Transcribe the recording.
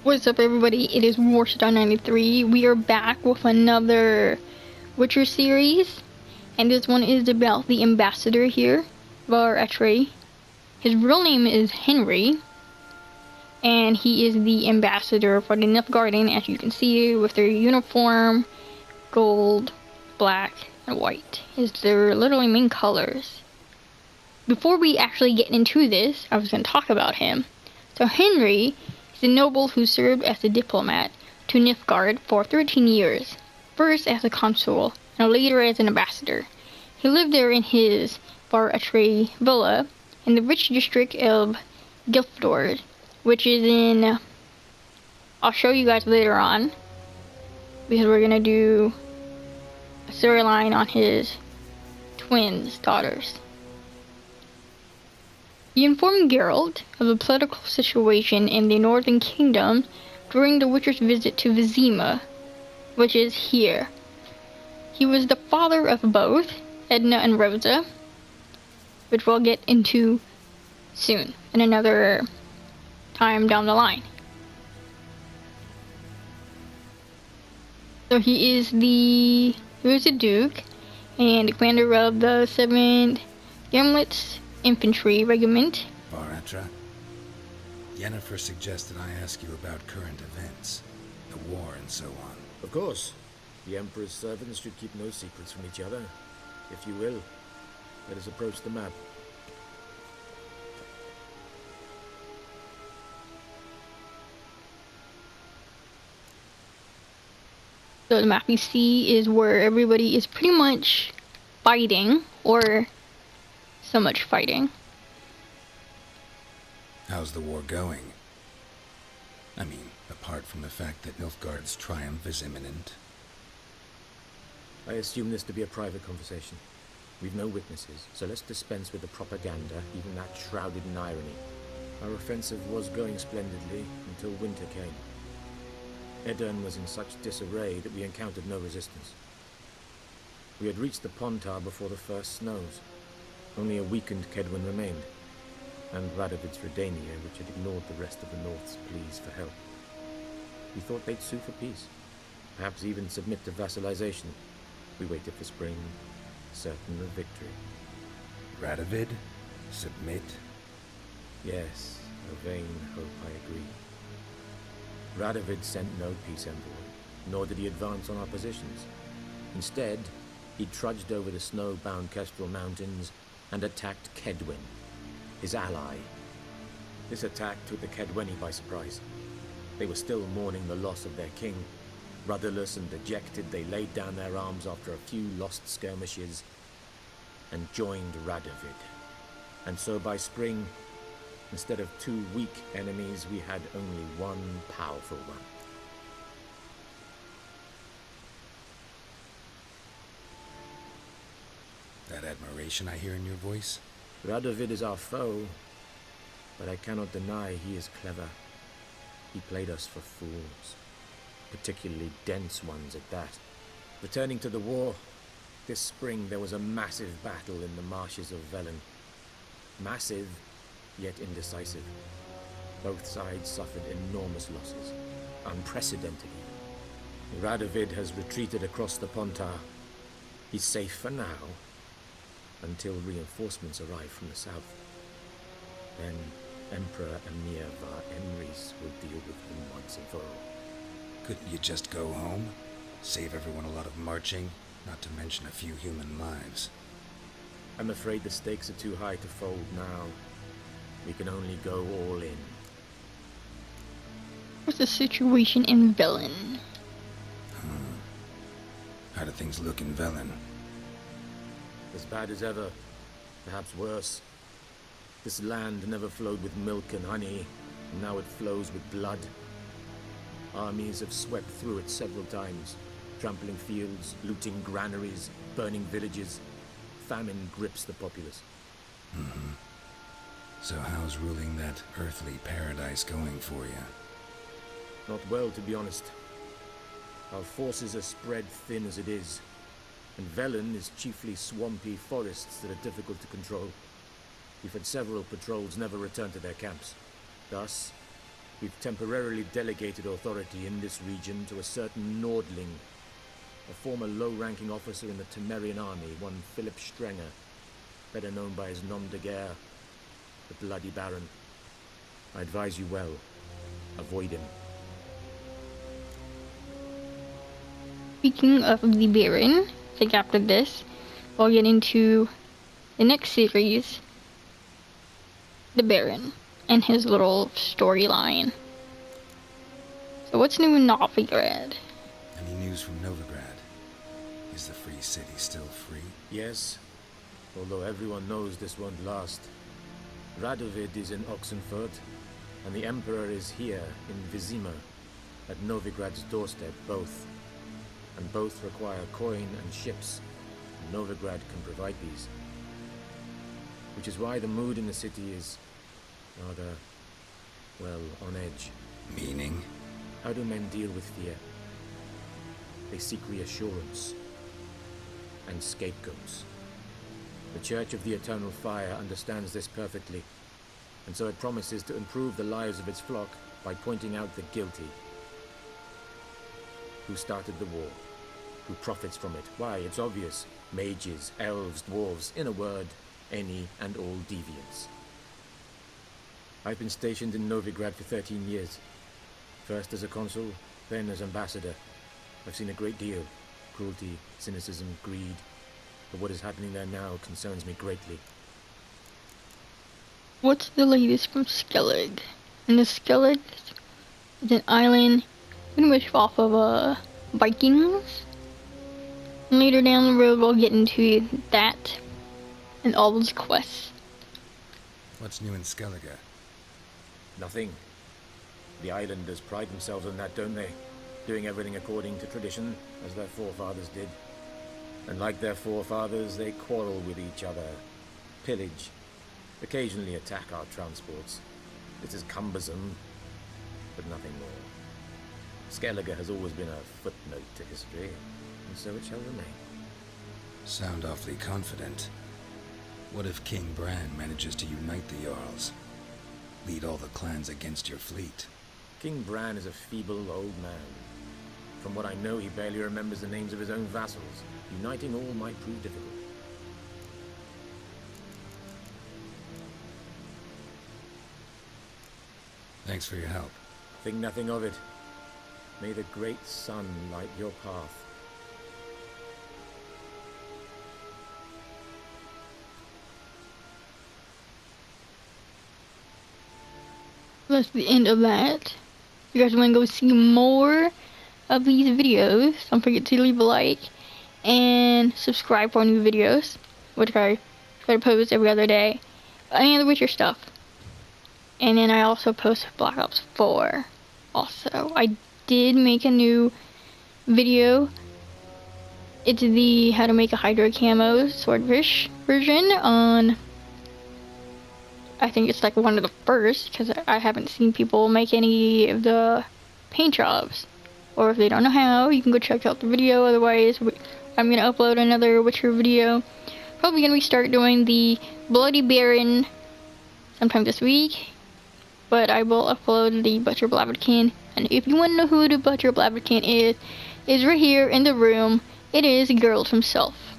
What's up, everybody? It is Warstar93. We are back with another Witcher series, and this one is about the ambassador here, Var Attre. His real name is Henry, and he is the ambassador for the Nilfgaarden, as you can see, with their uniform, gold, black, and white is their literally main colors. Before we actually get into this, I was going to talk about him. So Henry is a noble who served as a diplomat to Nilfgaard for 13 years, first as a consul and later as an ambassador. He lived there in his Var Attre Villa in the rich district of Gildorf, which is in... I'll show you guys later on, because we're going to do a storyline on his twins' daughters. He informed Geralt of the political situation in the Northern Kingdom during the Witcher's visit to Vizima, which is here. He was the father of both Edna and Rosa, which we'll get into soon, in another time down the line. So he was a duke and the commander of the 7th Ymlats Infantry Regiment. Var Attre, Yennefer suggested I ask you about current events, the war and so on. Of course. The Emperor's servants should keep no secrets from each other. If you will, let us approach the map. So the map you see is where everybody is pretty much fighting, or so much fighting. How's the war going? I mean, apart from the fact that Nilfgaard's triumph is imminent. I assume this to be a private conversation. We've no witnesses, so let's dispense with the propaganda, even that shrouded in irony. Our offensive was going splendidly until winter came. Edern was in such disarray that we encountered no resistance. We had reached the Pontar before the first snows. Only a weakened Kedwen remained, and Radovid's Redania, which had ignored the rest of the North's pleas for help. We thought they'd sue for peace, perhaps even submit to vassalization. We waited for spring, certain of victory. Radovid? Submit? Yes, a vain hope, I agree. Radovid sent no peace envoy, nor did he advance on our positions. Instead, he trudged over the snow-bound Kestrel Mountains and attacked Kedwen, his ally. This attack took the Kedweni by surprise. They were still mourning the loss of their king. Rudderless and dejected, they laid down their arms after a few lost skirmishes and joined Radovid. And so by spring, instead of 2 weak enemies, we had only one powerful one. That admiration I hear in your voice? Radovid is our foe, but I cannot deny he is clever. He played us for fools, particularly dense ones at that. Returning to the war, this spring there was a massive battle in the marshes of Velen. Massive, yet indecisive. Both sides suffered enormous losses, unprecedented even. Radovid has retreated across the Pontar. He's safe for now, until reinforcements arrive from the south. Then Emperor Emir Var Emrys will deal with him once and for all. Couldn't you just go home? Save everyone a lot of marching, not to mention a few human lives. I'm afraid the stakes are too high to fold now. We can only go all in. What's the situation in Velen? How do things look in Velen? As bad as ever, perhaps worse. This land never flowed with milk and honey, and now it flows with blood. Armies have swept through it several times, trampling fields, looting granaries, burning villages. Famine grips the populace. So how's ruling that earthly paradise going for you? Not well, to be honest. Our forces are spread thin as it is, and Velen is chiefly swampy forests that are difficult to control. We've had several patrols never return to their camps. Thus, We've temporarily delegated authority in this region to a certain Nordling, a former low-ranking officer in the Temerian army, one Philip Strenger, better known by his nom de guerre, the Bloody Baron. I advise you well. Avoid him. Speaking of the Baron, I think after this, we'll get into the next series, the Baron, and his little storyline. So what's new in Novigrad? Any news from Novigrad? Is the free city still free? Yes, although everyone knows this won't last. Radovid is in Oxenfurt, and the Emperor is here in Vizima, at Novigrad's doorstep, both. And both require coin and ships, and Novigrad can provide these. Which is why the mood in the city is rather, well, on edge. Meaning? How do men deal with fear? They seek reassurance and scapegoats. The Church of the Eternal Fire understands this perfectly, and so it promises to improve the lives of its flock by pointing out the guilty. Who started the war? Who profits from it? Why, it's obvious. Mages, elves, dwarves, in a word, any and all deviants. I've been stationed in Novigrad for 13 years. First as a consul, then as ambassador. I've seen a great deal. Cruelty, cynicism, greed. But what is happening there now concerns me greatly. What's the latest from Skellig? And the Skellig is an island pretty much off of Vikings. And later down the road we'll get into that and all those quests. What's new in Skellige? Nothing. The islanders pride themselves on that, don't they? Doing everything according to tradition, as their forefathers did. And like their forefathers, they quarrel with each other, pillage, occasionally attack our transports. It is cumbersome, but nothing more. Skellige has always been a footnote to history, and so it shall remain. Sound awfully confident. What if King Bran manages to unite the Jarls? Lead all the clans against your fleet? King Bran is a feeble old man. From what I know, he barely remembers the names of his own vassals. Uniting all might prove difficult. Thanks for your help. Think nothing of it. May the great sun light your path. That's the end of that. If you guys want to go see more of these videos, don't forget to leave a like and subscribe for new videos, which I try to post every other day, and the Witcher stuff. And then I also post Black Ops 4. Also, I did make a new video. It's the how to make a Hydra camo swordfish version on, I think it's like one of the first, because I haven't seen people make any of the paint jobs. Or if they don't know how, you can go check out the video. Otherwise, I'm going to upload another Witcher video. Probably going to start doing the Bloody Baron sometime this week. But I will upload the Butcher Blaviken. And if you want to know who the Butcher Blaviken is right here in the room. It is Geralt himself.